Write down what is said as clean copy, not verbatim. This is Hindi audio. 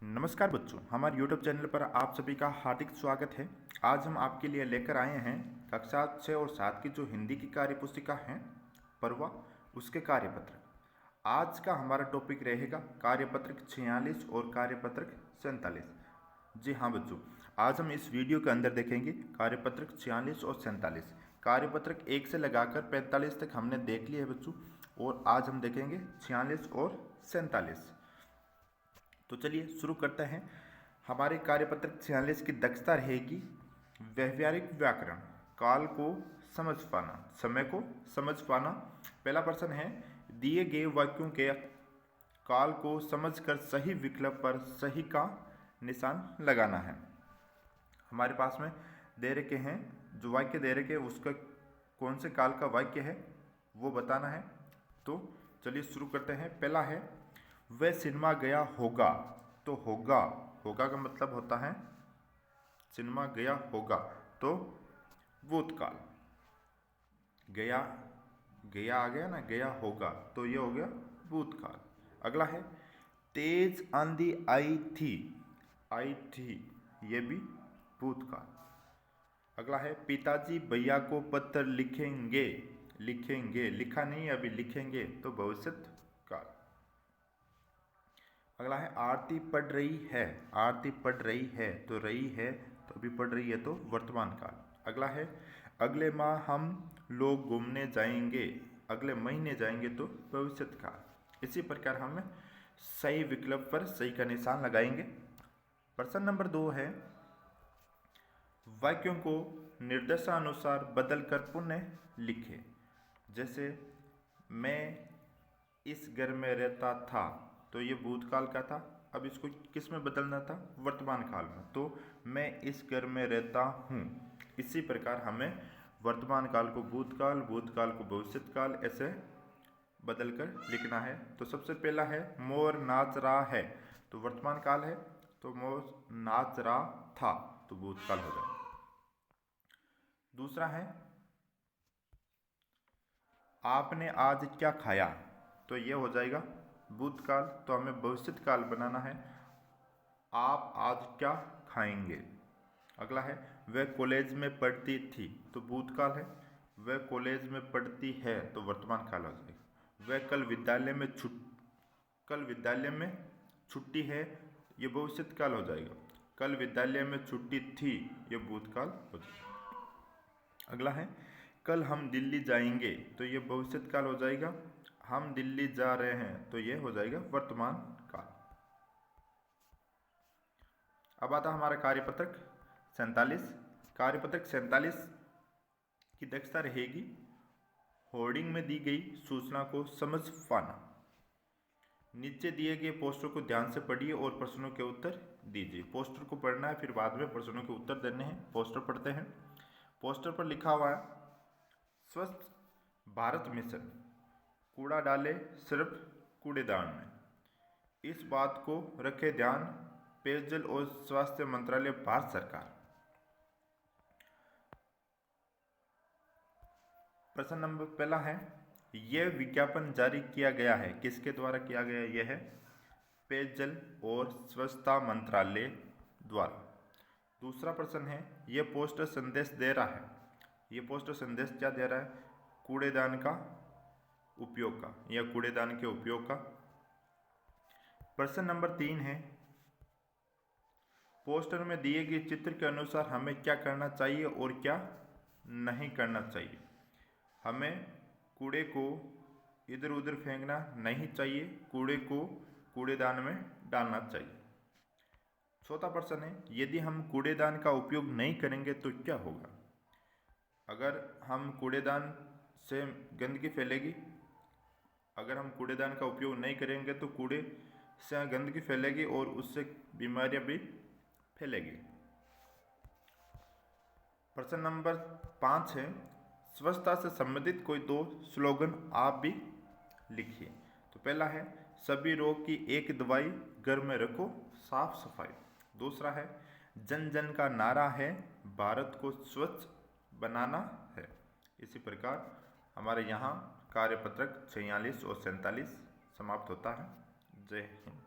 नमस्कार बच्चों, हमारे YouTube चैनल पर आप सभी का हार्दिक स्वागत है। आज हम आपके लिए लेकर आए हैं कक्षा 6 और 7 की जो हिंदी की कार्य पुस्तिका है पर्वा, उसके कार्यपत्र। आज का हमारा टॉपिक रहेगा कार्यपत्रक 46 और कार्यपत्रक 47। जी हाँ बच्चों, आज हम इस वीडियो के अंदर देखेंगे कार्यपत्रक 46 और 47। कार्यपत्रक 1 से लगाकर 45 तक हमने देख लिया है बच्चों, और आज हम देखेंगे 46 और 47। तो चलिए शुरू करते हैं। हमारे कार्यपत्रक 46 की दक्षता रहेगी व्यवहारिक व्याकरण, काल को समझ पाना, समय को समझ पाना। पहला प्रश्न है, दिए गए वाक्यों के काल को समझकर सही विकल्प पर सही का निशान लगाना है। हमारे पास में दे रखे हैं, जो वाक्य दे रखे उसका कौन से काल का वाक्य है वो बताना है। तो चलिए शुरू करते हैं। पहला है, वह सिनेमा गया होगा। तो होगा, होगा का मतलब होता है सिनेमा गया होगा, तो भूतकाल। गया, गया आ गया ना, गया होगा, तो ये हो गया भूतकाल। अगला है, तेज आंधी आई थी। आई थी, ये भी भूतकाल। अगला है, पिताजी भैया को पत्र लिखेंगे। लिखेंगे, लिखा नहीं अभी, लिखेंगे, तो भविष्यत काल। अगला है, आरती पढ़ रही है। आरती पढ़ रही है, तो रही है, तो अभी पढ़ रही है, तो वर्तमान काल। अगला है, अगले माह हम लोग घूमने जाएंगे। अगले महीने जाएंगे, तो भविष्यत काल। इसी प्रकार हम सही विकल्प पर सही का निशान लगाएंगे। प्रश्न नंबर 2 है, वाक्यों को निर्देशानुसार बदलकर पुनः लिखे। जैसे मैं इस घर में रहता था, तो ये भूतकाल का था, अब इसको किस में बदलना था, वर्तमान काल में। तो मैं इस घर में रहता हूँ। इसी प्रकार हमें वर्तमान काल को भूतकाल, भूतकाल को भविष्यत काल, ऐसे बदलकर लिखना है। तो सबसे पहला है, मोर नाच रहा है, तो वर्तमान काल है, तो मोर नाच रहा था, तो भूतकाल हो जाए। दूसरा है, आपने आज क्या खाया, तो ये हो जाएगा भूतकाल, तो हमें भविष्यत काल बनाना है। आप आज क्या खाएंगे। अगला है, वह कॉलेज में पढ़ती थी, तो भूतकाल है। वह कॉलेज में पढ़ती है, तो वर्तमान काल हो जाएगा। वह कल विद्यालय में छुट्टी है, ये भविष्यत काल हो जाएगा। कल विद्यालय में छुट्टी थी, ये भूतकाल हो जाएगा। अगला है, कल हम दिल्ली जाएंगे, तो ये भविष्यत काल हो जाएगा। हम दिल्ली जा रहे हैं, तो ये हो जाएगा वर्तमान काल। अब आता हमारा कार्यपत्रक 47। कार्यपत्रक 47 की दक्षता रहेगी होर्डिंग में दी गई सूचना को समझ पाना। नीचे दिए गए पोस्टर को ध्यान से पढ़िए और प्रश्नों के उत्तर दीजिए। पोस्टर को पढ़ना है, फिर बाद में प्रश्नों के उत्तर देने हैं। पोस्टर पढ़ते हैं। पोस्टर पर लिखा हुआ है, स्वच्छ भारत मिशन, कूड़ा डाले सिर्फ कूड़ेदान में। इस बात को रखे ध्यान पेयजल और स्वास्थ्य मंत्रालय, भारत सरकार। प्रश्न नंबर पहला है, यह विज्ञापन जारी किया गया है, किसके द्वारा किया गया, यह है पेयजल और स्वच्छता मंत्रालय द्वारा। दूसरा प्रश्न है, यह पोस्टर संदेश दे रहा है। यह पोस्टर संदेश क्या दे रहा है, कूड़ेदान का उपयोग का, या कूड़ेदान के उपयोग का। प्रश्न नंबर 3 है, पोस्टर में दिए गए चित्र के अनुसार हमें क्या करना चाहिए और क्या नहीं करना चाहिए। हमें कूड़े को इधर उधर फेंकना नहीं चाहिए, कूड़े को कूड़ेदान में डालना चाहिए। चौथा प्रश्न है, यदि हम कूड़ेदान का उपयोग नहीं करेंगे तो क्या होगा। अगर हम कूड़ेदान से गंदगी फैलेगी, अगर हम कूड़ेदान का उपयोग नहीं करेंगे तो कूड़े से गंदगी फैलेगी और उससे बीमारियां भी फैलेगी। प्रश्न नंबर 5 है, स्वच्छता से संबंधित कोई 2 स्लोगन आप भी लिखिए। तो पहला है, सभी रोग की एक दवाई, घर में रखो साफ सफाई। दूसरा है, जन जन का नारा है, भारत को स्वच्छ बनाना है। इसी प्रकार हमारे यहाँ कार्यपत्रक 46 और 47 समाप्त होता है। जय हिंद।